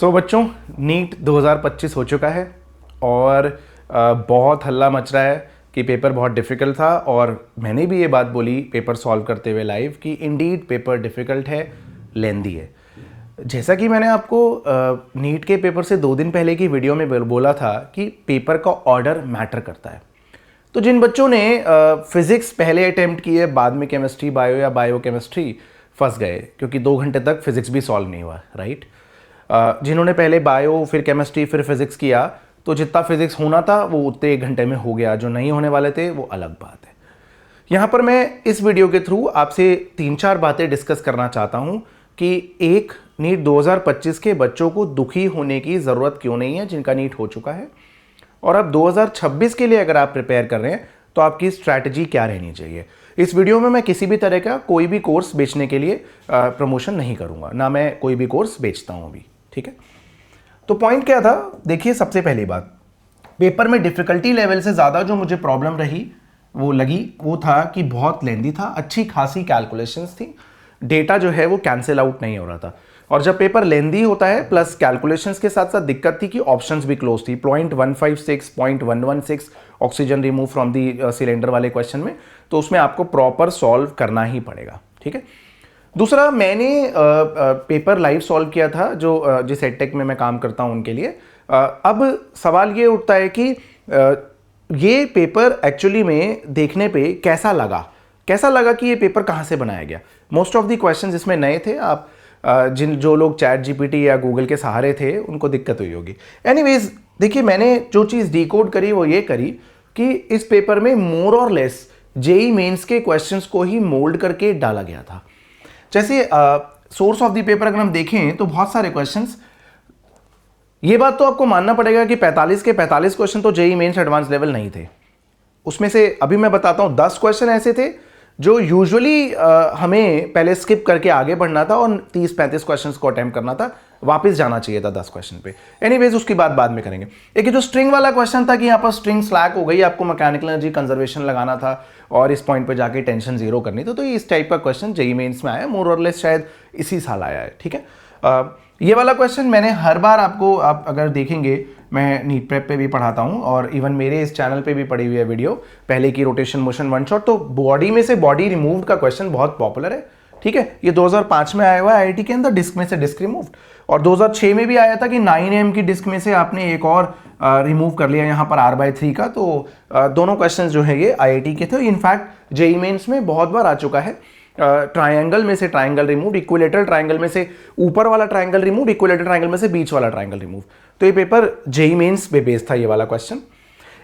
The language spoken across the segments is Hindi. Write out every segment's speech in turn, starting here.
बच्चों, नीट 2025 हो चुका है और बहुत हल्ला मच रहा है कि पेपर बहुत डिफ़िकल्ट था। और मैंने भी ये बात बोली पेपर सॉल्व करते हुए लाइव कि इंडीड पेपर डिफ़िकल्ट है, लेंदी है। जैसा कि मैंने आपको नीट के पेपर से 2 दिन पहले की वीडियो में बोला था कि पेपर का ऑर्डर मैटर करता है। तो जिन बच्चों ने फिज़िक्स पहले अटेम्प्ट किए, बाद में केमिस्ट्री बायो या बायो केमिस्ट्री फंस गए, क्योंकि 2 घंटे तक फिज़िक्स भी सॉल्व नहीं हुआ, राइट। जिन्होंने पहले बायो फिर केमिस्ट्री फिर फिज़िक्स किया, तो जितना फिज़िक्स होना था वो उतने 1 घंटे में हो गया। जो नहीं होने वाले थे वो अलग बात है। यहाँ पर मैं इस वीडियो के थ्रू आपसे 3-4 बातें डिस्कस करना चाहता हूँ कि एक, नीट 2025 के बच्चों को दुखी होने की ज़रूरत क्यों नहीं है जिनका नीट हो चुका है, और अब 2026 के लिए अगर आप प्रिपेयर कर रहे हैं तो आपकी स्ट्रैटेजी क्या रहनी चाहिए। इस वीडियो में मैं किसी भी तरह का कोई भी कोर्स बेचने के लिए प्रमोशन नहीं करूँगा, ना मैं कोई भी कोर्स बेचता हूँ अभी, ठीक है। तो पॉइंट क्या था, देखिए, सबसे पहली बात, पेपर में डिफ़िकल्टी लेवल से ज़्यादा जो मुझे प्रॉब्लम रही वो था कि बहुत लेंदी था, अच्छी खासी कैलकुलेशंस थी, डेटा जो है वो कैंसिल आउट नहीं हो रहा था। और जब पेपर लेंदी होता है प्लस कैलकुलेशंस के साथ साथ दिक्कत थी कि ऑप्शंस भी क्लोज थी। 0.156, 0.116 oxygen remove from the cylinder वाले क्वेश्चन में, तो उसमें आपको प्रॉपर सॉल्व करना ही पड़ेगा, ठीक है। दूसरा, मैंने पेपर लाइव सॉल्व किया था जो जिस एडटेक में मैं काम करता हूं उनके लिए। अब सवाल ये उठता है कि ये पेपर एक्चुअली में देखने पे कैसा लगा कि ये पेपर कहाँ से बनाया गया। मोस्ट ऑफ द क्वेश्चंस इसमें नए थे। आप जो लोग चैट जीपीटी या गूगल के सहारे थे उनको दिक्कत हुई होगी। एनीवेज, देखिए, मैंने जो चीज़ डिकोड करी वो ये करी कि इस पेपर में मोर और लेस जेई मेंस के क्वेश्चंस को ही मोल्ड करके डाला गया था। जैसे सोर्स ऑफ द पेपर अगर हम देखें तो बहुत सारे क्वेश्चंस, ये बात तो आपको मानना पड़ेगा कि 45 के 45 क्वेश्चन तो जेई मेंस एडवांस लेवल नहीं थे। उसमें से अभी मैं बताता हूं 10 क्वेश्चन ऐसे थे जो यूजुअली हमें पहले स्किप करके आगे बढ़ना था और 30-35 क्वेश्चंस को अटेम्प्ट करना था, वापस जाना चाहिए था 10 क्वेश्चन पे। एनीवेज, उसकी बात बाद में करेंगे। एक जो स्ट्रिंग वाला क्वेश्चन था कि यहाँ पर स्ट्रिंग स्लैक हो गई, आपको मैकेनिकल एनर्जी कंजर्वेशन लगाना था और इस पॉइंट पे जाके टेंशन जीरो करनी थी, तो इस टाइप का क्वेश्चन जेईई मेंस में आया, मोर और लेस शायद इसी साल आया है, ठीक है। ये वाला क्वेश्चन मैंने हर बार आपको, आप अगर देखेंगे, मैं नीट प्रेप पे भी पढ़ाता हूँ और इवन मेरे इस चैनल पे भी पड़ी हुई है वीडियो पहले की, रोटेशन मोशन वन शॉट। तो बॉडी में से बॉडी रिमूव्ड का क्वेश्चन बहुत पॉपुलर है, ठीक है। ये 2005 में आया हुआ है आईआईटी के अंदर, डिस्क में से डिस्क रिमूव्ड। और 2006 में भी आया था कि 9 की डिस्क में से आपने एक और रिमूव कर लिया यहाँ पर R/3 का। तो दोनों क्वेश्चन जो है ये आईआईटी के थे। इनफैक्ट जेईई मेंस में बहुत बार आ चुका है। ट्रायंगल में से ट्रायंगल रिमूव, इक्विलेटरल ट्रायंगल में से ऊपर वाला ट्रायंगल रिमूव, इक्विलेटरल ट्रायंगल में से बीच वाला ट्रायंगल रिमूव। तो ये पेपर जेईई मेंस पे बेस्ड था ये वाला क्वेश्चन।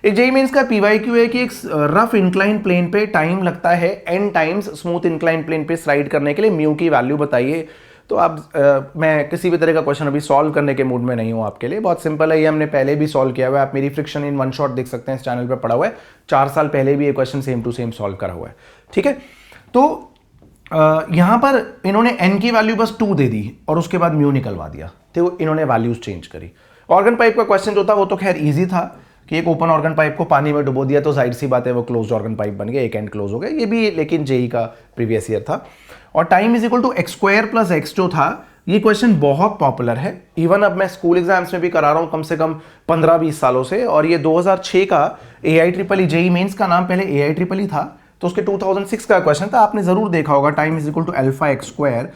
एक जेईई मेंस का पीवाईक्यू है कि एक रफ इंक्लाइन प्लेन पे टाइम लगता है n times smooth incline plane पे स्लाइड करने के लिए, म्यू की वैल्यू बताइए। तो आप मैं किसी भी तरह का क्वेश्चन अभी सॉल्व करने के मूड में नहीं हूँ आपके लिए, बहुत सिंपल है, ये हमने पहले भी सॉल्व किया हुआ है। आप मेरी फ्रिक्शन इन वन शॉट देख सकते हैं, इस चैनल पर पड़ा हुआ है, 4 साल पहले भी ये question same to same solve करा हुआ है, ठीक है। तो यहां पर इन्होंने n की वैल्यू बस 2 दे दी और उसके बाद म्यू निकलवा दिया, तो इन्होंने वैल्यूज चेंज करी। ऑर्गन पाइप का क्वेश्चन जो था वो तो खैर इजी था कि एक ओपन ऑर्गन पाइप को पानी में डुबो दिया तो जाहिर सी बात है वो क्लोज्ड ऑर्गन पाइप बन गया, एक एंड क्लोज हो गया, ये भी लेकिन जेई का प्रीवियस ईयर था। और time is equal to x² + x जो था, ये क्वेश्चन बहुत पॉपुलर है। इवन अब मैं स्कूल एग्जाम्स में भी करा रहा हूं कम से कम 15-20 सालों से। और ये 2006 का AIEEE जेईई मेंस का नाम पहले AIEEE था, तो उसके 2006 का क्वेश्चन था, आपने जरूर देखा होगा। Time is equal to α(x²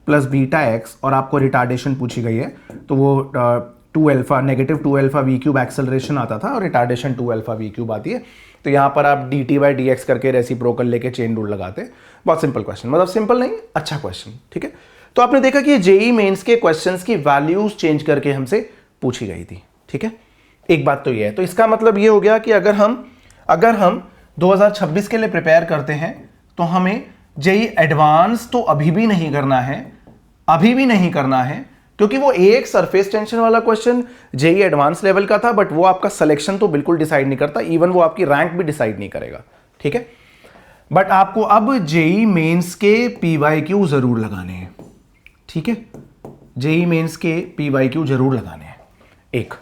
+ βx) और आपको रिटार्डेशन पूछी गई है, तो वो 2α -2α v³ एक्सेलरेशन आता था और रिटार्डेशन 2α v³ आती है। तो यहाँ पर आप dt/dx करके रेसिप्रोकल लेके चेन रूल लगाते। बहुत सिंपल क्वेश्चन, मतलब सिंपल नहीं, अच्छा क्वेश्चन, ठीक है। तो आपने देखा कि जेईई मेंस के क्वेश्चंस की वैल्यूज चेंज करके हमसे पूछी गई थी, ठीक है। एक बात तो ये है, तो इसका मतलब ये हो गया कि अगर हम 2026 के लिए प्रिपेयर करते हैं तो हमें जेईई एडवांस तो अभी भी नहीं करना है, क्योंकि वो एक सरफेस टेंशन वाला क्वेश्चन जेईई एडवांस लेवल का था, बट वो आपका सिलेक्शन तो बिल्कुल डिसाइड नहीं करता, इवन वो आपकी रैंक भी डिसाइड नहीं करेगा, ठीक है। बट आपको अब जेईई मेंस के पीवाईक्यू जरूर लगाने हैं, ठीक है। जेईई मेंस के पीवाईक्यू जरूर लगाने हैं। एक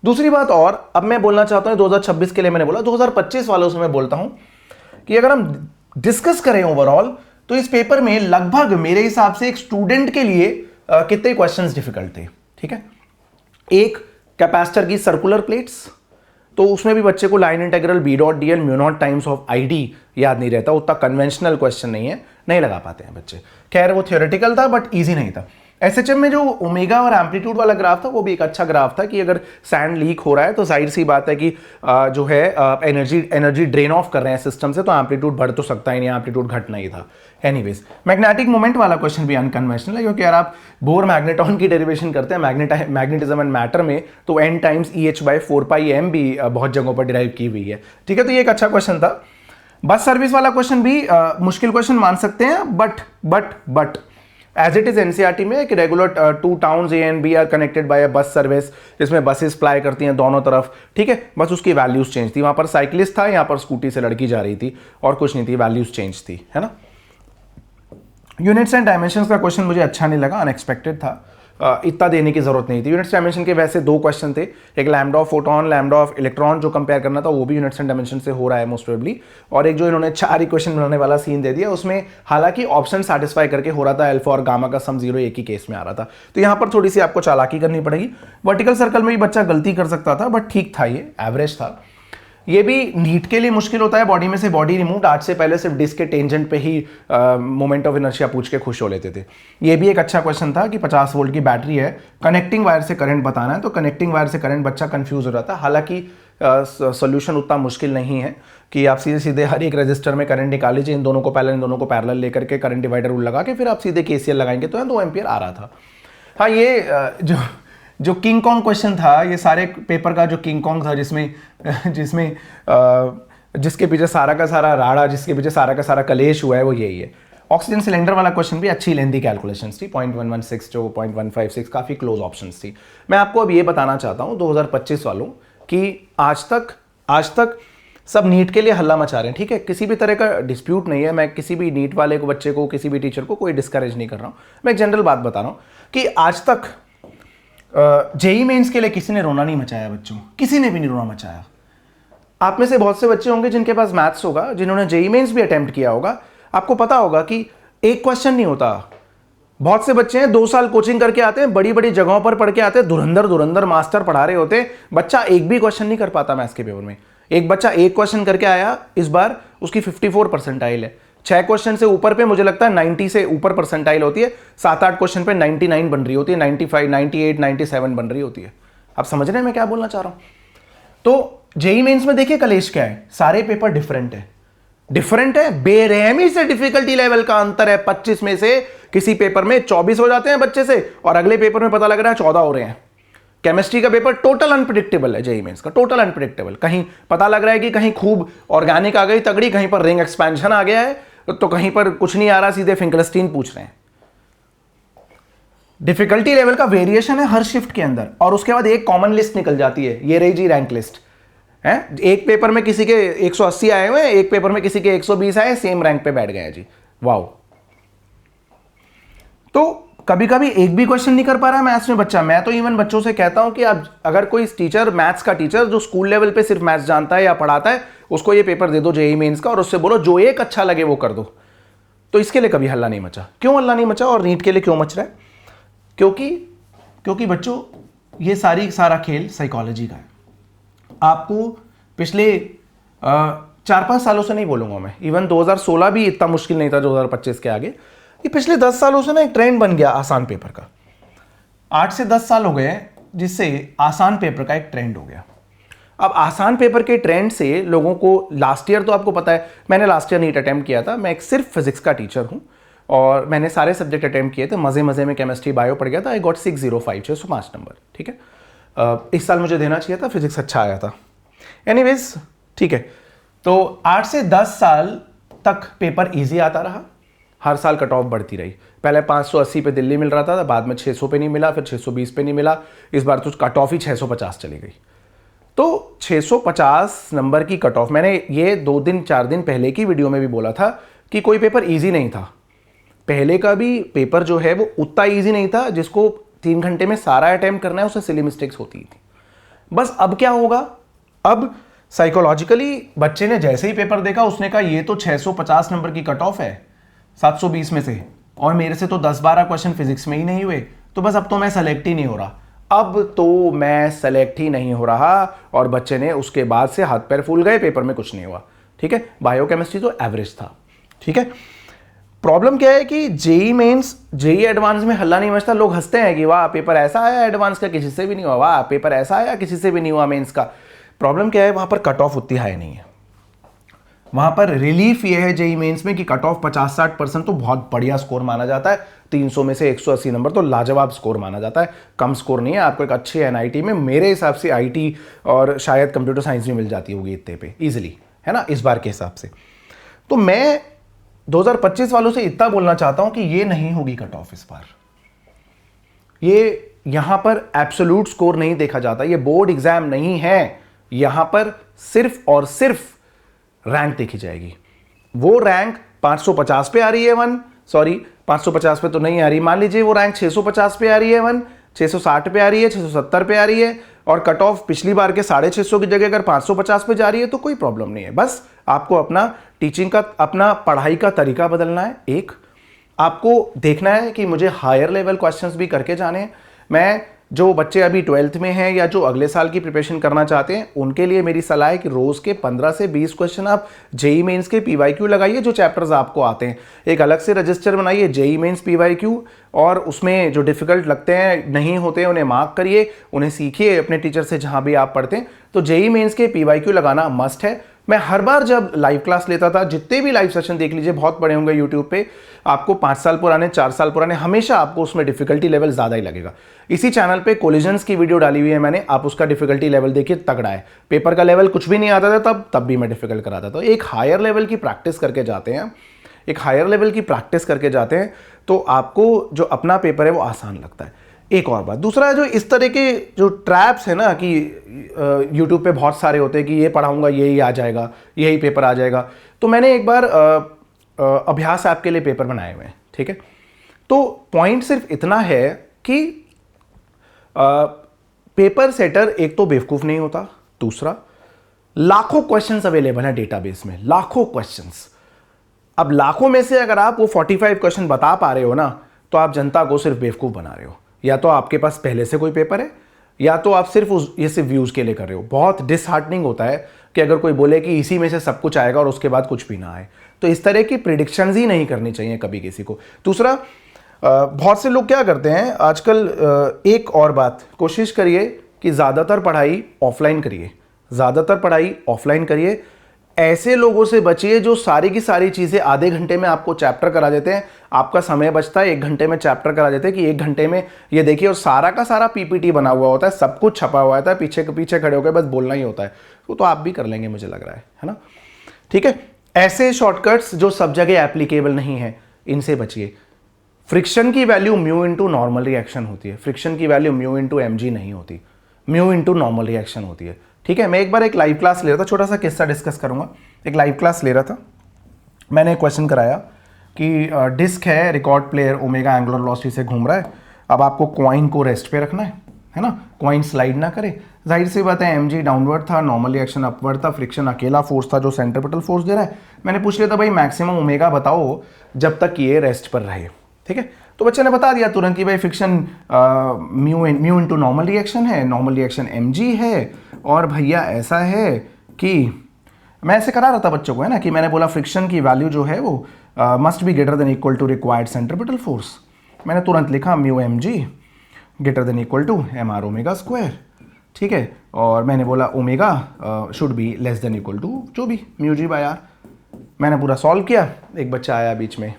दूसरी बात और अब मैं बोलना चाहता हूं, 2026 के लिए मैंने बोला, 2025 वालों से मैं बोलता हूं कि अगर हम डिस्कस करें ओवरऑल, तो इस पेपर में लगभग मेरे हिसाब से एक स्टूडेंट के लिए कितने क्वेश्चंस डिफिकल्ट थे, ठीक है। एक कैपेसिटर की सर्कुलर प्लेट्स, तो उसमें भी बच्चे को line integral B dot D L mu naught times of I D याद नहीं रहता, उतना कन्वेंशनल क्वेश्चन नहीं है, नहीं लगा पाते हैं बच्चे। खैर वो थियोरेटिकल था बट ईजी नहीं था। एसएचएम में जो ओमेगा और एम्पलीट्यूड वाला ग्राफ था वो भी एक अच्छा ग्राफ था कि अगर सैंड लीक हो रहा है तो जाहिर सी बात है कि जो है एनर्जी ड्रेन ऑफ कर रहे हैं सिस्टम से, तो एम्पलीट्यूड बढ़ तो सकता ही नहीं, एम्पलीट्यूड घटना ही था। एनीवेज मैग्नेटिक मोमेंट वाला क्वेश्चन भी अनकन्वेंशनल है, क्योंकि यार आप बोर मैग्नेटॉन की डेरिवेशन करते हैं मैग्नेटिज्म एंड मैटर में, तो n टाइम्स EH/4πm भी बहुत जगहों पर डिराइव की हुई है। ठीक है, तो ये एक अच्छा क्वेश्चन था। बस सर्विस वाला क्वेश्चन भी मुश्किल क्वेश्चन मान सकते हैं, but as it is NCERT में कि regular two towns A and B are connected by a bus service, जिसमें बसेस फ्लाई करती हैं दोनों तरफ। ठीक है, बस उसकी वैल्यूज चेंज थी, वहां पर साइकिलिस्ट था, यहाँ पर स्कूटी से लड़की जा रही थी, और कुछ नहीं थी, वैल्यूज चेंज थी, है ना। यूनिट्स एंड डायमेंशंस का क्वेश्चन मुझे अच्छा नहीं लगा, अनएक्सपेक्टेड था, इतना देने की जरूरत नहीं थी। यूनिट्स डायमेंशन के वैसे दो क्वेश्चन थे, एक lambda of photon, lambda of electron जो कंपेयर करना था, वो भी यूनिट्स एंड डायमेंशन से हो रहा है मोस्ट प्रोबेबली, और एक जो इन्होंने 4 इक्वेशन बनाने वाला सीन दे दिया, उसमें हालांकि ऑप्शन सेटिस्फाई करके हो रहा था, अल्फा और गामा का सम 0 एक ही केस में आ रहा था, तो यहाँ पर थोड़ी सी आपको चालाकी करनी पड़ेगी। वर्टिकल सर्कल में भी बच्चा गलती कर सकता था, बट ठीक था, ये एवरेज था। ये भी नीट के लिए मुश्किल होता है, बॉडी में से बॉडी रिमूव, आज से पहले सिर्फ डिस्क के टेंजेंट पे ही मोमेंट ऑफ इनर्शिया पूछ के खुश हो लेते थे। ये भी एक अच्छा क्वेश्चन था कि 50 वोल्ट की बैटरी है, कनेक्टिंग वायर से करंट बताना है, तो कनेक्टिंग वायर से करंट बच्चा कंफ्यूज हो जाता है। हालांकि सोल्यूशन उतना मुश्किल नहीं है कि आप सीधे सीधे हर एक रजिस्टर में करंट निकाल लीजिए, इन दोनों को पैरेलल लेकर के करंट डिवाइडर रूल लगा के फिर आप सीधे केसीएल लगाएंगे तो 2 एम्पियर आ रहा था। हाँ, ये जो किंग कॉन्ग क्वेश्चन था, ये सारे पेपर का जो किंग कॉन्ग था, जिसके पीछे सारा का सारा राड़ा, जिसके पीछे सारा का सारा कलेश हुआ है, वो यही है। ऑक्सीजन सिलेंडर वाला क्वेश्चन भी अच्छी लेंथी कैलकुलेशंस थी, 0.116 जो 0.156, काफी क्लोज ऑप्शंस थी। मैं आपको अब ये बताना चाहता हूँ 2025 वालों कि आज तक सब नीट के लिए हल्ला मचा रहे हैं। ठीक है, किसी भी तरह का डिस्प्यूट नहीं है, मैं किसी भी नीट वाले को, बच्चे को, किसी भी टीचर को कोई डिस्करेज नहीं कर रहा हूँ, मैं एक जनरल बात बता रहा हूँ कि आज तक जेई मेंस के लिए किसी ने रोना नहीं मचाया बच्चों, किसी ने भी नहीं रोना मचाया। आप में से बहुत से बच्चे होंगे जिनके पास मैथ्स होगा, जिन्होंने जेई मेंस भी अटेम्प्ट किया होगा, आपको पता होगा कि एक क्वेश्चन नहीं होता। बहुत से बच्चे हैं 2 साल कोचिंग करके आते हैं, बड़ी बड़ी जगहों पर पढ़ के आते हैं, धुरंधर मास्टर पढ़ा रहे होते हैं, बच्चा एक भी क्वेश्चन नहीं कर पाता मैथ्स के पेपर में। एक बच्चा एक क्वेश्चन करके आया, इस बार उसकी 54 परसेंटाइल है। 6 क्वेश्चन से ऊपर पे मुझे लगता है 90 से ऊपर परसेंटाइल होती है, 7-8 क्वेश्चन पे 99 बन रही होती है, 95, 98, 97 बन रही होती है। आप समझ रहे हैं मैं क्या बोलना चाह रहा हूं? तो जेई मेंस में देखिए कलेश क्या है, सारे पेपर डिफरेंट है, बेरहमी से डिफिकल्टी लेवल का अंतर है। 25 में से किसी पेपर में 24 हो जाते हैं बच्चे से, और अगले पेपर में पता लग रहा है 14 हो रहे हैं। केमिस्ट्री का पेपर टोटल अनप्रिडिक्टेबल है, जेई मेंस का टोटल अनप्रिडिक्टेबल। कहीं पता लग रहा है कि कहीं खूब ऑर्गेनिक आ गई तगड़ी, कहीं पर रिंग एक्सपेंशन आ गया है, तो कहीं पर कुछ नहीं आ रहा, सीधे फिंकरस्टीन पूछ रहे हैं। डिफिकल्टी लेवल का वेरिएशन है हर शिफ्ट के अंदर, और उसके बाद एक कॉमन लिस्ट निकल जाती है, ये रही जी रैंक लिस्ट है। एक पेपर में किसी के 180 आए हुए हैं, एक पेपर में किसी के 120 आए, सेम रैंक पे बैठ गए जी, वाओ। तो कभी कभी एक भी क्वेश्चन नहीं कर पा रहा है मैथ्स में बच्चा। मैं तो इवन बच्चों से कहता हूं कि आप अगर कोई टीचर, मैथ्स का टीचर जो स्कूल लेवल पे सिर्फ मैथ्स जानता है या पढ़ाता है, उसको ये पेपर दे दो जेई मेंस का, और उससे बोलो जो एक अच्छा लगे वो कर दो। तो इसके लिए कभी हल्ला नहीं मचा। क्यों हल्ला नहीं मचा और नीट के लिए क्यों मच रहा है? क्योंकि बच्चों ये सारा खेल साइकोलॉजी का है। आपको पिछले 4-5 सालों से नहीं बोलूंगा मैं, इवन 2016 भी इतना मुश्किल नहीं था 2025 के आगे। ये पिछले 10 सालों से ना एक ट्रेंड बन गया आसान पेपर का। 8 से 10 साल हो गए जिससे आसान पेपर का एक ट्रेंड हो गया। अब आसान पेपर के ट्रेंड से लोगों को, लास्ट ईयर तो आपको पता है मैंने लास्ट ईयर नीट अटेम्प्ट किया था, मैं एक सिर्फ फिजिक्स का टीचर हूं और मैंने सारे सब्जेक्ट अटेम्प्ट किए थे, मजे में केमिस्ट्री बायो पढ़ गया था। I got 605, 605 number. ठीक है, इस साल मुझे देना चाहिए था, फिजिक्स अच्छा आया था। एनीवेज ठीक है, तो 8 से 10 साल तक पेपर ईजी आता रहा, हर साल कट ऑफ बढ़ती रही। पहले 580 पे दिल्ली मिल रहा था, बाद में 600 पे नहीं मिला, फिर 620 पे नहीं मिला, इस बार तो कट ऑफ ही 650 चली गई। तो 650 नंबर की कट ऑफ, मैंने ये 2-4 दिन पहले की वीडियो में भी बोला था कि कोई पेपर ईजी नहीं था। पहले का भी पेपर जो है वो उतना ईजी नहीं था, जिसको 3 घंटे में सारा अटेम्प्ट करना है, उससे सिली मिस्टेक्स होती थी। बस अब क्या होगा, अब साइकोलॉजिकली बच्चे ने जैसे ही पेपर देखा उसने कहा ये तो 650 नंबर की कट ऑफ है 720 में से, और मेरे से तो 10-12 क्वेश्चन फिजिक्स में ही नहीं हुए, तो बस अब तो मैं सेलेक्ट ही नहीं हो रहा। अब तो मैं सेलेक्ट ही नहीं हो रहा, और बच्चे ने उसके बाद से हाथ पैर फूल गए, पेपर में कुछ नहीं हुआ। ठीक है, बायोकेमिस्ट्री तो एवरेज था। ठीक है, प्रॉब्लम क्या है कि जेई मेंस जेई एडवांस में हल्ला नहीं मचता। लोग हंसते हैं कि वाह पेपर ऐसा आया एडवांस का, किसी से भी नहीं हुआ, वाह पेपर ऐसा आया किसी से भी नहीं हुआ मेंस का। प्रॉब्लम क्या है, वहां पर कट ऑफ उतनी हाई नहीं है। वहां पर रिलीफ ये है जेई मेंस में कि कट ऑफ 50-60% तो बहुत बढ़िया स्कोर माना जाता है। 300 में से 180 नंबर तो लाजवाब स्कोर माना जाता है, कम स्कोर नहीं है। आपको एक अच्छी एनआईटी में मेरे हिसाब से आईटी और शायद कंप्यूटर साइंस भी मिल जाती होगी इतने पे इजिली, है ना, इस बार के हिसाब से। तो मैं 2025 वालों से इतना बोलना चाहता हूं कि ये नहीं होगी कट ऑफ इस बार। ये यहां पर एब्सोल्यूट स्कोर नहीं देखा जाता, ये बोर्ड एग्जाम नहीं है। यहां पर सिर्फ और सिर्फ रैंक देखी जाएगी। वो रैंक 550 पे आ रही है 550 पे तो नहीं आ रही, मान लीजिए वो रैंक 650 पे आ रही है 660 पे आ रही है, 670 पे आ रही है, और कट ऑफ पिछली बार के 650 की जगह अगर 550 पे जा रही है तो कोई प्रॉब्लम नहीं है। बस आपको अपना टीचिंग का, अपना पढ़ाई का तरीका बदलना है। एक आपको देखना है कि मुझे हायर लेवल क्वेश्चंस भी करके जाने हैं। मैं जो बच्चे अभी 12th में हैं या जो अगले साल की प्रिपरेशन करना चाहते हैं उनके लिए मेरी सलाह है कि रोज के 15 से 20 क्वेश्चन आप जेई मेंस के पीवाईक्यू लगाइए, जो चैप्टर्स आपको आते हैं। एक अलग से रजिस्टर बनाइए जेई मेंस पीवाईक्यू, और उसमें जो डिफिकल्ट लगते हैं, नहीं होते हैं, उन्हें मार्क करिए, उन्हें सीखिए अपने टीचर से जहां भी आप पढ़ते हैं। तो जेई मेंस के पीवाईक्यू लगाना मस्ट है। मैं हर बार जब लाइव क्लास लेता था, जितने भी लाइव सेशन देख लीजिए, बहुत बड़े होंगे यूट्यूब पे, आपको 5 साल पुराने, 4 साल पुराने, हमेशा आपको उसमें डिफिकल्टी लेवल ज्यादा ही लगेगा। इसी चैनल पे कोलिजन्स की वीडियो डाली हुई है मैंने, आप उसका डिफिकल्टी लेवल देखिए, तगड़ा है। पेपर का लेवल कुछ भी नहीं आता था तब भी मैं डिफिकल्ट कराता था। एक हायर लेवल की प्रैक्टिस करके जाते हैं, एक हायर लेवल की प्रैक्टिस करके जाते हैं तो आपको जो अपना पेपर है वो आसान लगता है। एक और बात, दूसरा जो इस तरह के जो ट्रैप्स है ना कि यूट्यूब पे बहुत सारे होते हैं कि ये पढ़ाऊंगा यही आ जाएगा, यही पेपर आ जाएगा। तो मैंने एक बार अभ्यास ऐप के लिए पेपर बनाए हुए हैं। ठीक है, तो पॉइंट सिर्फ इतना है कि पेपर सेटर एक तो बेवकूफ नहीं होता, दूसरा लाखों क्वेश्चंस अवेलेबल हैं डेटाबेस में, लाखों क्वेश्चंस। अब लाखों में से अगर आप वो 45 क्वेश्चन बता पा रहे हो ना, तो आप जनता को सिर्फ बेवकूफ बना रहे हो। या तो आपके पास पहले से कोई पेपर है, या तो आप सिर्फ ये सिर्फ व्यूज के लिए कर रहे हो। बहुत डिसहार्टनिंग होता है कि अगर कोई बोले कि इसी में से सब कुछ आएगा और उसके बाद कुछ भी ना आए। तो इस तरह की प्रिडिक्शंस ही नहीं करनी चाहिए कभी किसी को। दूसरा, बहुत से लोग क्या करते हैं आजकल, एक और बात, कोशिश करिए कि ज़्यादातर पढ़ाई ऑफलाइन करिए, ज़्यादातर पढ़ाई ऑफलाइन करिए। ऐसे लोगों से बचिए जो सारी की सारी चीज़ें आधे घंटे में आपको चैप्टर करा देते हैं, आपका समय बचता है, 1 घंटे में चैप्टर करा देते हैं कि 1 घंटे में ये देखिए, और सारा का सारा पीपीटी बना हुआ होता है, सब कुछ छपा हुआ होता है, पीछे के पीछे खड़े होकर बस बोलना ही होता है। तो आप भी कर लेंगे मुझे लग रहा है ना। ठीक है, ऐसे शॉर्टकट्स जो सब जगह एप्लीकेबल नहीं है, इनसे बचिए। फ्रिक्शन की value mu into normal reaction होती है, फ्रिक्शन की वैल्यू म्यू इंटू एमजी नहीं होती, म्यू इंटू नॉर्मल रिएक्शन होती है। ठीक है, मैं एक बार एक लाइव क्लास ले रहा था, छोटा सा किस्सा डिस्कस करूंगा। एक लाइव क्लास ले रहा था, मैंने एक क्वेश्चन कराया कि डिस्क है, record player omega angular velocity से घूम रहा है। अब आपको कॉइन को रेस्ट पे रखना है ना, कॉइन स्लाइड ना करे। जाहिर सी बात है एमजी डाउनवर्ड था, नॉर्मल रिएक्शन अपवर्ड था, फ्रिक्शन अकेला फोर्स था जो सेंट्रीपिटल फोर्स दे रहा है। मैंने पूछ लिया था भाई मैक्सिमम ओमेगा बताओ जब तक ये रेस्ट पर रहे। ठीक है, तो बच्चे ने बता दिया तुरंत कि भाई friction mu into normal reaction है, नॉर्मल रिएक्शन एमजी है, और भैया ऐसा है कि मैं ऐसे करा रहा था बच्चों को, है ना, कि मैंने बोला फ्रिक्शन की वैल्यू जो है वो must be greater than equal to required centripetal force. मैंने तुरंत लिखा mu M G greater than equal to M R omega square. ठीक है, और मैंने बोला omega should be less than equal to जो भी म्यू जी बाय आर। मैंने पूरा सॉल्व किया, एक बच्चा आया बीच में,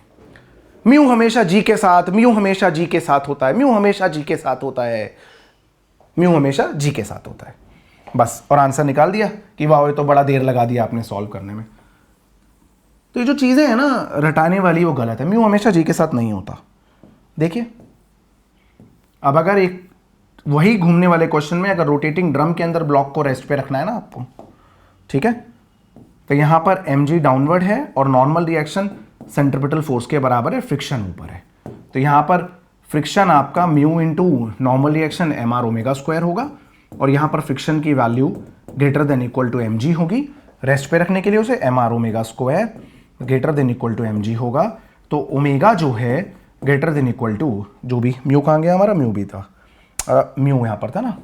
म्यू हमेशा जी के साथ, म्यू हमेशा जी के साथ होता है, म्यू हमेशा जी के साथ होता है, म्यू हमेशा जी के साथ होता है, बस। और आंसर निकाल दिया कि वाह ये तो बड़ा देर लगा दिया आपने सॉल्व करने में। तो ये जो चीजें हैं ना रटाने वाली, वो गलत है। म्यू हमेशा जी के साथ नहीं होता। देखिए, अब अगर एक वही घूमने वाले क्वेश्चन में अगर रोटेटिंग ड्रम के अंदर ब्लॉक को रेस्ट पे रखना है ना आपको, ठीक है, तो यहां पर mg डाउनवर्ड है और नॉर्मल रिएक्शन सेंट्रीपिटल फोर्स के बराबर है, फ्रिक्शन ऊपर है। तो यहां पर फ्रिक्शन आपका mu into normal reaction M R omega square होगा, और यहां पर फ्रिक्शन की value greater than equal to mg होगी। रेस्ट पे रखने के लिए उसे M R omega square greater than equal to mg होगा। तो ओमेगा जो है ग्रेटर देन इक्वल टू जो भी म्यू कहाँ गया हमारा, म्यू भी था, म्यू यहाँ पर था ना,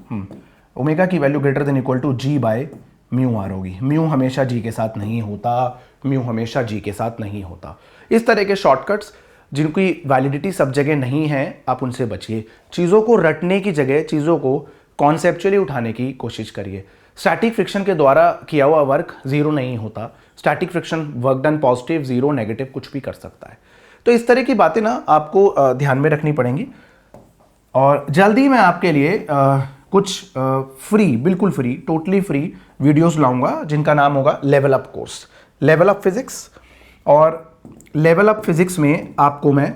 ओमेगा की value greater than equal to G by mu R होगी। म्यू हमेशा जी के साथ नहीं होता, म्यू हमेशा जी के साथ नहीं होता। इस तरह के शॉर्टकट्स जिनकी वैलिडिटी सब जगह नहीं है, आप उनसे बचिए। चीज़ों को रटने की जगह चीज़ों को कॉन्सेप्चुअली उठाने की कोशिश करिए। स्टैटिक फ्रिक्शन के द्वारा किया हुआ वर्क जीरो नहीं होता। Static friction work done positive, zero, negative कुछ भी कर सकता है। तो इस तरह की बातें ना आपको ध्यान में रखनी पड़ेंगी। और जल्दी मैं आपके लिए कुछ फ्री, बिल्कुल फ्री, टोटली फ्री वीडियोस लाऊंगा जिनका नाम होगा level up course, level up physics. और लेवल अप फिजिक्स में आपको मैं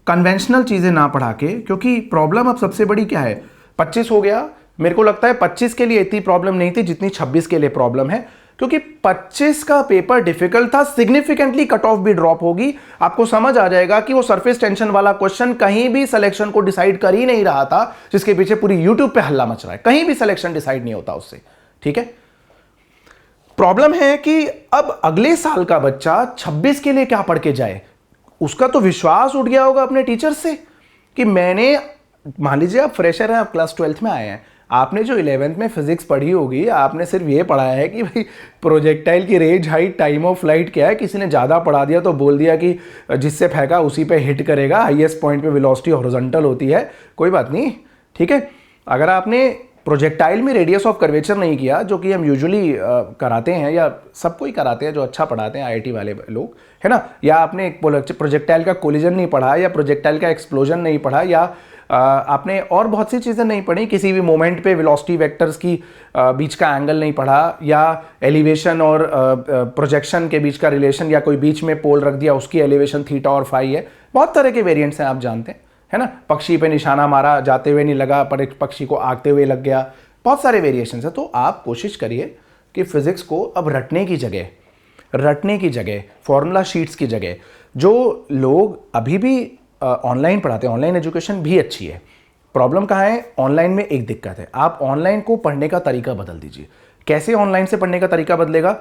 कन्वेंशनल चीज़ें ना पढ़ा के, क्योंकि प्रॉब्लम अब सबसे बड़ी क्या है, 25 हो गया। मेरे को लगता है 25 के लिए इतनी प्रॉब्लम नहीं थी जितनी 26 के लिए प्रॉब्लम है, क्योंकि 25 का पेपर डिफिकल्ट था, सिग्निफिकेंटली कट ऑफ भी ड्रॉप होगी। आपको समझ आ जाएगा कि वो सरफेस टेंशन वाला क्वेश्चन कहीं भी सिलेक्शन को डिसाइड कर ही नहीं रहा था, जिसके पीछे पूरी यूट्यूब पे हल्ला मच रहा है। कहीं भी सिलेक्शन डिसाइड नहीं होता उससे, ठीक है। प्रॉब्लम है कि अब अगले साल का बच्चा 26 के लिए क्या पढ़ के जाए। उसका तो विश्वास उठ गया होगा अपने टीचर से कि मैंने, मान लीजिए आप फ्रेशर हैं, आप क्लास 12th में आए हैं, आपने जो 11th में फिजिक्स पढ़ी होगी, आपने सिर्फ ये पढ़ा है कि भाई प्रोजेक्टाइल की range, height, time of flight क्या है। किसी ने ज़्यादा पढ़ा दिया तो बोल दिया कि जिससे फेंका उसी पे हिट करेगा, हाईएस्ट पॉइंट पे वेलोसिटी हॉरिजॉन्टल होती है। कोई बात नहीं, ठीक है। अगर आपने प्रोजेक्टाइल में रेडियस ऑफ कर्वेचर नहीं किया, जो कि हम यूजुअली कराते हैं या सबको ही कराते हैं जो अच्छा पढ़ाते हैं आईआईटी वाले लोग, है ना, या आपने प्रोजेक्टाइल का कोलिजन नहीं पढ़ा, या प्रोजेक्टाइल का एक्सप्लोजन नहीं पढ़ा, या आपने और बहुत सी चीज़ें नहीं पढ़ी, किसी भी मोमेंट पे वेलोसिटी वेक्टर्स की बीच का एंगल नहीं पढ़ा, या एलिवेशन और प्रोजेक्शन के बीच का रिलेशन, या कोई बीच में पोल रख दिया, उसकी एलिवेशन थीटा और फाई है। बहुत तरह के वेरिएंट्स हैं, आप जानते हैं, है ना। पक्षी पे निशाना मारा, जाते हुए नहीं लगा, पर एक पक्षी को आगते हुए लग गया। बहुत सारे वेरिएशंस हैं। तो आप कोशिश करिए कि फिजिक्स को अब रटने की जगह फॉर्मूला शीट्स की जगह, जो लोग अभी भी ऑनलाइन पढ़ाते हैं, ऑनलाइन एजुकेशन भी अच्छी है। प्रॉब्लम कहाँ है, ऑनलाइन में एक दिक्कत है, आप ऑनलाइन को पढ़ने का तरीका बदल दीजिए। कैसे ऑनलाइन से पढ़ने का तरीका बदलेगा,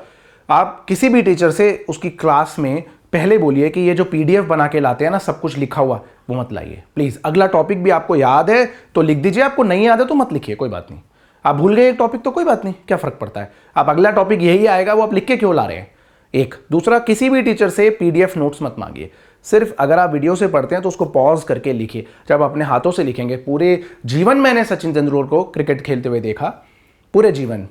आप किसी भी टीचर से उसकी क्लास में पहले बोलिए कि ये जो पीडीएफ बना के लाते हैं ना, सब कुछ लिखा हुआ, वो मत लाइए प्लीज़। अगला टॉपिक भी आपको याद है तो लिख दीजिए, आपको नहीं याद है तो मत लिखिए, कोई बात नहीं। आप भूल गए एक टॉपिक तो कोई बात नहीं, क्या फ़र्क पड़ता है। आप अगला टॉपिक यही आएगा, वो आप लिख के क्यों ला रहे हैं। एक दूसरा, किसी भी टीचर से पीडीएफ नोट्स मत मांगिए। सिर्फ अगर आप वीडियो से पढ़ते हैं तो उसको पॉज करके लिखिए। जब अपने हाथों से लिखेंगे, पूरे जीवन मैंने सचिन तेंदुलकर को क्रिकेट खेलते हुए देखा, पूरे जीवन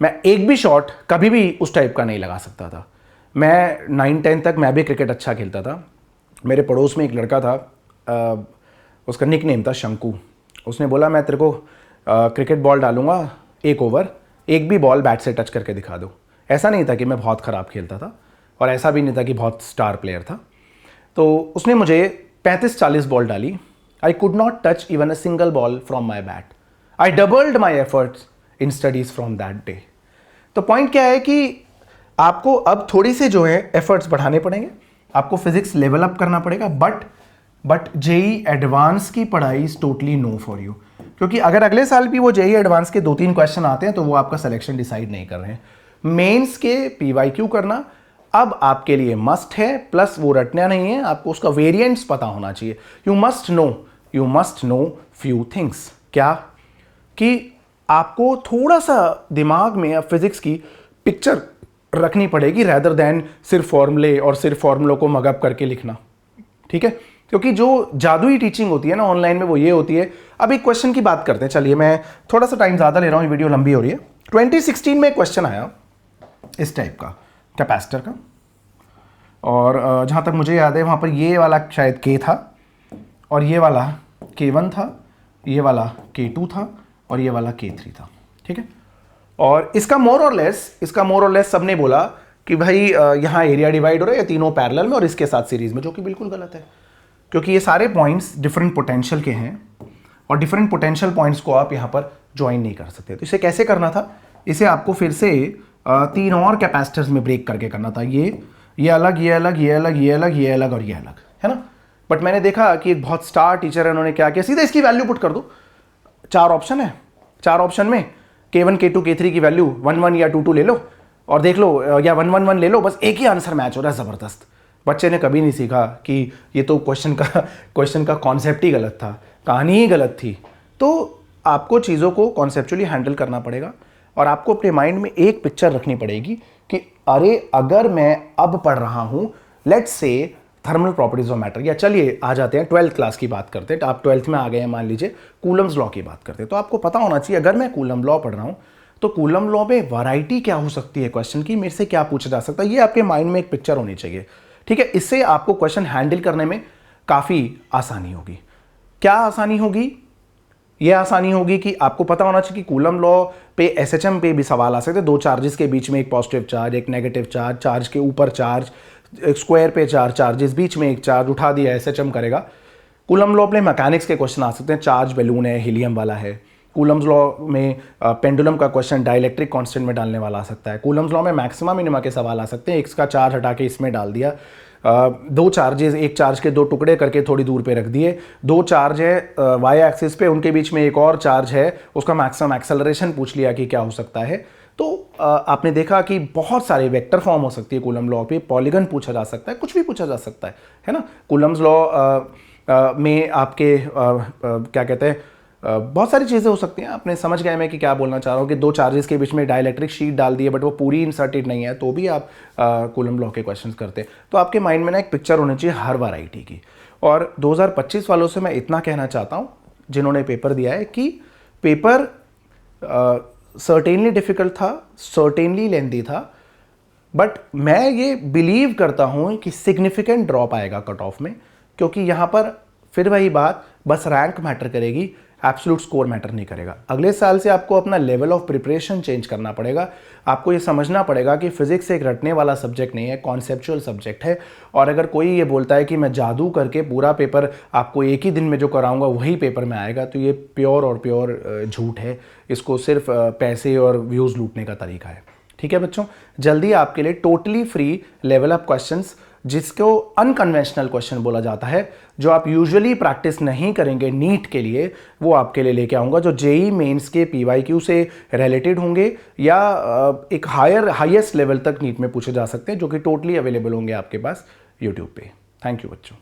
मैं एक भी शॉट कभी भी उस टाइप का नहीं लगा सकता था। मैं 9-10 तक मैं भी क्रिकेट अच्छा खेलता था। मेरे पड़ोस में एक लड़का था, उसका निक नेम था शंकु। उसने बोला मैं तेरे को क्रिकेट बॉल डालूंगा, 1 ओवर, एक भी बॉल बैट से टच करके दिखा दो। ऐसा नहीं था कि मैं बहुत ख़राब खेलता था और ऐसा भी नहीं था कि बहुत स्टार प्लेयर था। तो उसने मुझे 35-40 बॉल डाली। I could not touch even a single ball from my bat. I doubled my efforts in studies from that day. तो पॉइंट क्या है कि आपको अब थोड़ी से जो है एफर्ट्स बढ़ाने पड़ेंगे, आपको फिजिक्स लेवल अप करना पड़ेगा। बट जेई एडवांस की पढ़ाई is totally no for you, क्योंकि अगर अगले साल भी वो जेई एडवांस के 2-3 क्वेश्चन आते हैं तो वो आपका सिलेक्शन डिसाइड नहीं कर रहे हैं। मेंस के पीवाईक्यू करना अब आपके लिए मस्ट है, प्लस वो रटना नहीं है, आपको उसका वेरिएंट्स पता होना चाहिए। You must know few things. क्या कि आपको थोड़ा सा दिमाग में अब फिजिक्स की पिक्चर रखनी पड़ेगी, रैदर देन सिर्फ फॉर्मूले और सिर्फ फॉर्मूलों को मगअप करके लिखना, ठीक है। क्योंकि जो जादुई टीचिंग होती है ना ऑनलाइन में, वो ये होती है। अब एक क्वेश्चन की बात करते हैं, चलिए मैं थोड़ा सा टाइम ज़्यादा ले रहा हूँ, ये वीडियो लंबी हो रही है। 2016 में एक क्वेश्चन आया इस टाइप का, कैपेसिटर का, और जहाँ तक मुझे याद है वहाँ पर ये वाला शायद K था, और ये वाला K1 था, ये वाला K2 था, और ये वाला K3 था, ठीक है। और इसका मोर और लेस सबने बोला कि भाई यहाँ एरिया डिवाइड हो रहा है, ये तीनों पैरेलल में और इसके साथ सीरीज में, जो कि बिल्कुल गलत है, क्योंकि ये सारे पॉइंट्स डिफरेंट पोटेंशियल के हैं और डिफरेंट पोटेंशियल पॉइंट्स को आप यहाँ पर ज्वाइन नहीं कर सकते। तो इसे कैसे करना था, इसे आपको फिर से 3 और कैपेसिटर्स में ब्रेक करके करना था। ये अलग, ये अलग, ये अलग, ये अलग, ये अलग और ये अलग, है ना। बट मैंने देखा कि एक बहुत स्टार टीचर है, उन्होंने क्या किया, सीधा इसकी वैल्यू पुट कर दो। 4 ऑप्शन है, 4 ऑप्शन में K1, K2, K3 की वैल्यू 1-1 या 2-2 ले लो और देख लो, या 1-1-1 ले लो, बस एक ही आंसर मैच हो रहा है, ज़बरदस्त। बच्चे ने कभी नहीं सीखा कि ये तो क्वेश्चन का कॉन्सेप्ट ही गलत था, कहानी ही गलत थी, तो आपको चीज़ों को कॉन्सेप्चुअली हैंडल करना पड़ेगा और आपको अपने माइंड में एक पिक्चर रखनी पड़ेगी कि अरे अगर मैं अब पढ़ रहा हूँ let's say thermal properties of matter, या चलिए आ जाते हैं 12th क्लास की बात करते हैं, आप 12th में आ गए हैं मान लीजिए, कूलम्स लॉ की बात करते हैं, तो आपको पता होना चाहिए अगर मैं कूलम लॉ पढ़ रहा हूँ तो कूलम लॉ में वैरायटी क्या हो सकती है क्वेश्चन की, मेरे से क्या पूछा जा सकता है, ये आपके माइंड में एक पिक्चर होनी चाहिए। ठीक है, इससे आपको क्वेश्चन हैंडल करने में काफ़ी आसानी होगी। क्या आसानी होगी? यह आसानी होगी कि आपको पता होना चाहिए कि कूलम लॉ पे एसएचएम पे भी सवाल आ सकते हैं, दो चार्जेस के बीच में एक पॉजिटिव चार्ज एक नेगेटिव चार्ज, चार्ज के ऊपर चार्ज, एक स्क्वायर पे चार चार्जेस, बीच में एक चार्ज उठा दिया एसएचएम करेगा। कूलम लॉ में मैकेनिक्स के क्वेश्चन आ सकते हैं, चार्ज बैलून है, हीलियम वाला है। कूलम्स लॉ में पेंडुलम का क्वेश्चन डाइलेक्ट्रिक कांस्टेंट में डालने वाला आ सकता है। कूलम्स लॉ में मैक्सिमा मिनिमा के सवाल आ सकते हैं, इसका चार्ज हटा के इसमें डाल दिया, दो चार्जेस, एक चार्ज के दो टुकड़े करके थोड़ी दूर पे रख दिए, दो चार्ज है वाई एक्सिस पे, उनके बीच में एक और चार्ज है, उसका मैक्सिमम एक्सेलरेशन पूछ लिया कि क्या हो सकता है। तो आपने देखा कि बहुत सारे वेक्टर फॉर्म हो सकती है कूलम लॉ पे, पॉलीगन पूछा जा सकता है, कुछ भी पूछा जा सकता है ना। कूलम्स लॉ में आपके क्या कहते हैं, बहुत सारी चीज़ें हो सकती हैं। आपने समझ गए मैं कि क्या बोलना चाह रहा हूँ कि दो चार्जेस के बीच में डाइलेक्ट्रिक शीट डाल दी है बट वो पूरी इंसर्टेड नहीं है, तो भी आप कूलम लॉ के क्वेश्चंस करते हैं। तो आपके माइंड में ना एक पिक्चर होनी चाहिए हर वैरायटी की। और 2025 वालों से मैं इतना कहना चाहता हूँ जिन्होंने पेपर दिया है कि पेपर सर्टेनली डिफ़िकल्ट था, सर्टेनली लेंथी था, बट मैं ये बिलीव करता हूँ कि सिग्निफिकेंट ड्रॉप आएगा कट ऑफ में, क्योंकि यहाँ पर फिर वही बात, बस रैंक मैटर करेगी, एब्सोल्यूट स्कोर मैटर नहीं करेगा। अगले साल से आपको अपना लेवल ऑफ प्रिपरेशन चेंज करना पड़ेगा। आपको ये समझना पड़ेगा कि फिजिक्स एक रटने वाला सब्जेक्ट नहीं है, कॉन्सेप्चुअल सब्जेक्ट है। और अगर कोई ये बोलता है कि मैं जादू करके पूरा पेपर आपको एक ही दिन में जो कराऊंगा वही पेपर में आएगा, तो ये प्योर और प्योर झूठ है। इसको सिर्फ पैसे और व्यूज़ लूटने का तरीका है। ठीक है बच्चों, जल्दी आपके लिए totally free level up questions, जिसको अनकन्वेंशनल क्वेश्चन बोला जाता है, जो आप यूजुअली प्रैक्टिस नहीं करेंगे नीट के लिए, वो आपके लिए लेके आऊँगा, जो जेई मेंस के पीवाईक्यू से रिलेटेड होंगे या एक हाईएस्ट लेवल तक नीट में पूछे जा सकते हैं, जो कि टोटली अवेलेबल होंगे आपके पास यूट्यूब पे। थैंक यू बच्चों।